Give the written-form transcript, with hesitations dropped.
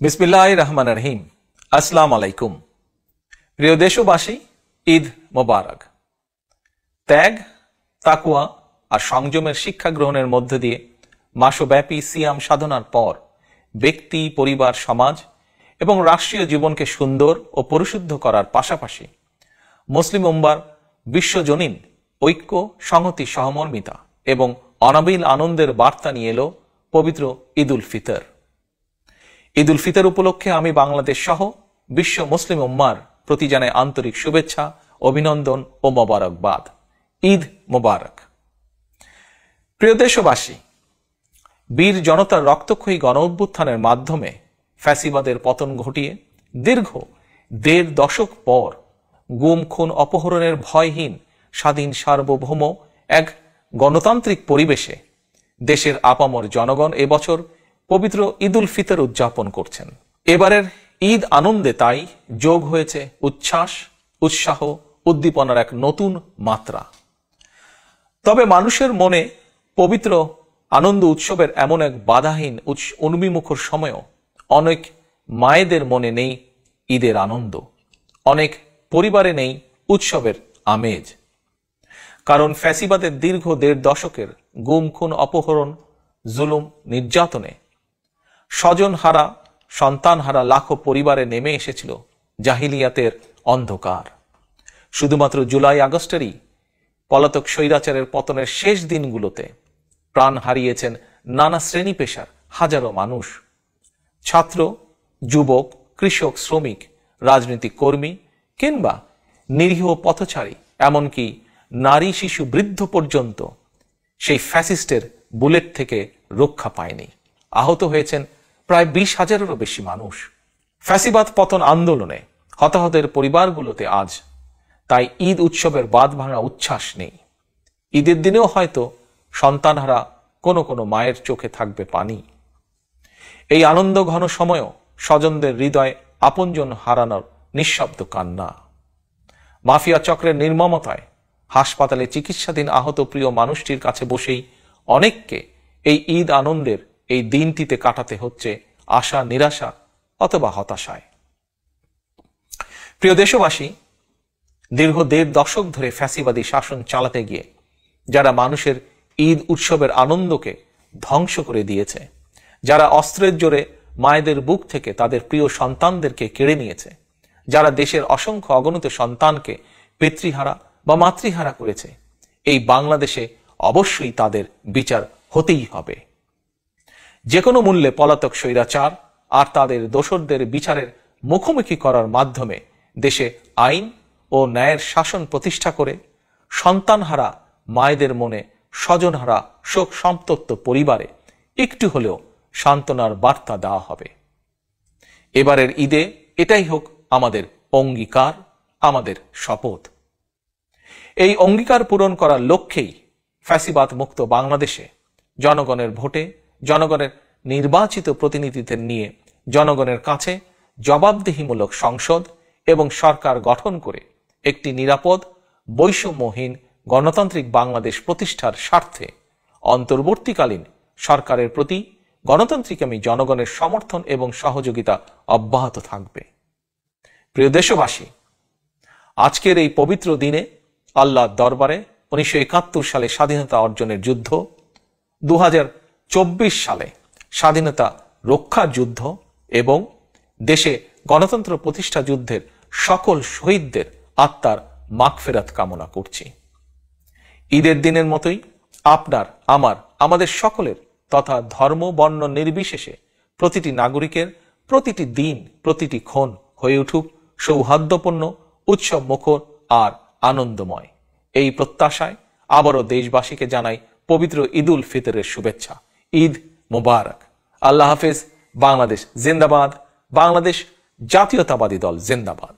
বিসমিল্লাহির রহমানির রহিম। আসসালামু আলাইকুম। প্রিয় দেশবাসী, ঈদ মোবারক। ত্যাগ, তাকওয়া আর সংযমের শিক্ষা গ্রহণের মধ্য দিয়ে মাসব্যাপী সিয়াম সাধনার পর ব্যক্তি, পরিবার, সমাজ এবং রাষ্ট্রীয় জীবনকে সুন্দর ও পরিশুদ্ধ করার পাশাপাশি মুসলিম উম্মার বিশ্বজনীন ঐক্য, সংহতি, সহমর্মিতা এবং অনাবিল আনন্দের বার্তা নিয়ে এলো পবিত্র ঈদ উল ফিতর। ঈদ উল ফিতর উপলক্ষে আমি বাংলাদেশ সহ বিশ্ব মুসলিম উম্মার প্রতি জানাই আন্তরিক শুভেচ্ছা, অভিনন্দন ও মোবারকবাদ। ঈদ মোবারক। প্রিয় দেশবাসী, বীর জনতার রক্তক্ষয়ী গণ অভ্যুত্থানের মাধ্যমে ফ্যাসিবাদের পতন ঘটিয়ে দীর্ঘ ১.৫ দশক পর গুম, খুন, অপহরণের ভয়হীন স্বাধীন সার্বভৌম এক গণতান্ত্রিক পরিবেশে দেশের আপামর জনগণ এবছর পবিত্র ঈদ উল ফিতর উদযাপন করছেন। এবারের ঈদ আনন্দে তাই যোগ হয়েছে উচ্ছ্বাস, উৎসাহ, উদ্দীপনার এক নতুন মাত্রা। তবে মানুষের মনে পবিত্র আনন্দ উৎসবের এমন এক বাধাহীন উন্মিমুখর সময়ও অনেক মায়েদের মনে নেই ঈদের আনন্দ, অনেক পরিবারে নেই উৎসবের আমেজ। কারণ ফ্যাসিবাদের দীর্ঘ ১.৫ দশকের গুম, খুন, অপহরণ, জুলুম, নির্যাতনে স্বজনহারা, সন্তানহারা লাখো পরিবারে নেমে এসেছিল জাহিলিয়াতের অন্ধকার। শুধুমাত্র জুলাই আগস্টেরই পলাতক স্বৈরাচারের পতনের শেষ দিনগুলোতে প্রাণ হারিয়েছেন নানা শ্রেণী পেশার হাজারো মানুষ। ছাত্র, যুবক, কৃষক, শ্রমিক, রাজনৈতিক কর্মী কিংবা নিরীহ পথচারী, এমনকি নারী, শিশু, বৃদ্ধ পর্যন্ত সেই ফ্যাসিস্টের বুলেট থেকে রক্ষা পায়নি। আহত হয়েছেন প্রায় ২০,০০০-এরও বেশি মানুষ। ফ্যাসিবাদ পতন আন্দোলনে হতাহতের পরিবারগুলোতে আজ তাই ঈদ উৎসবের বাঁধ ভাঙা উচ্ছ্বাস নেই। ঈদের দিনেও হয়তো সন্তানহারা কোনো কোনো মায়ের চোখে থাকবে পানি। এই আনন্দ ঘন সময়ও স্বজনদের হৃদয়ে আপনজন হারানোর নিঃশব্দ কান্না। মাফিয়া চক্রের নির্মমতায় হাসপাতালে চিকিৎসাধীন আহত প্রিয় মানুষটির কাছে বসেই অনেককে এই ঈদ আনন্দের এই দিনটিতে কাটাতে হচ্ছে আশা, নিরাশা অথবা হতাশায়। প্রিয় দেশবাসী, দীর্ঘ ১.৫ দশক ধরে ফ্যাসিবাদী শাসন চালাতে গিয়ে যারা মানুষের ঈদ উৎসবের আনন্দকে ধ্বংস করে দিয়েছে, যারা অস্ত্রের জোরে মায়েদের বুক থেকে তাদের প্রিয় সন্তানদেরকে কেড়ে নিয়েছে, যারা দেশের অসংখ্য অগণিত সন্তানকে পিতৃহারা বা মাতৃহারা করেছে, এই বাংলাদেশে অবশ্যই তাদের বিচার হতেই হবে। যে কোনো মূল্যে পলাতক স্বৈরাচার আর তাদের দোসরদের বিচারের মুখোমুখি করার মাধ্যমে দেশে আইন ও ন্যায়ের শাসন প্রতিষ্ঠা করে সন্তানহারা মায়েদের মনে, স্বজনহারা শোক সন্তপ্ত পরিবারে একটু হলেও সান্ত্বনার বার্তা দেওয়া হবে। এবারের ঈদে এটাই হোক আমাদের অঙ্গীকার, আমাদের শপথ। এই অঙ্গীকার পূরণ করার লক্ষ্যেই ফ্যাসিবাদ মুক্ত বাংলাদেশে জনগণের ভোটে, জনগণের নির্বাচিত প্রতিনিধিদের নিয়ে জনগণের কাছে জবাবদিহিমূলক সংসদ এবং সরকার গঠন করে একটি নিরাপদ, বৈষম্যহীন গণতান্ত্রিক বাংলাদেশ প্রতিষ্ঠার স্বার্থে অন্তর্বর্তীকালীন সরকারের প্রতি গণতান্ত্রিকামী জনগণের সমর্থন এবং সহযোগিতা অব্যাহত থাকবে। প্রিয় দেশবাসী, আজকের এই পবিত্র দিনে আল্লাহর দরবারে ১৯৭১ সালে স্বাধীনতা অর্জনের যুদ্ধ, ২০২৪ সালে স্বাধীনতা রক্ষার যুদ্ধ এবং দেশে গণতন্ত্র প্রতিষ্ঠা যুদ্ধের সকল শহীদদের আত্মার মাগফিরাত কামনা করছি। ঈদের দিনের মতোই আপনার, আমাদের সকলের তথা ধর্ম, বর্ণ নির্বিশেষে প্রতিটি নাগরিকের প্রতিটি দিন, প্রতিটি ক্ষণ হয়ে উঠুক সৌহার্দ্যপূর্ণ, উৎসব মুখর আর আনন্দময়। এই প্রত্যাশায় আবারও দেশবাসীকে জানাই পবিত্র ঈদ উল ফিতরের শুভেচ্ছা। ঈদ মোবারক। আল্লাহ হাফেজ। বাংলাদেশ জিন্দাবাদ। বাংলাদেশ জাতীয়তাবাদী দল জিন্দাবাদ।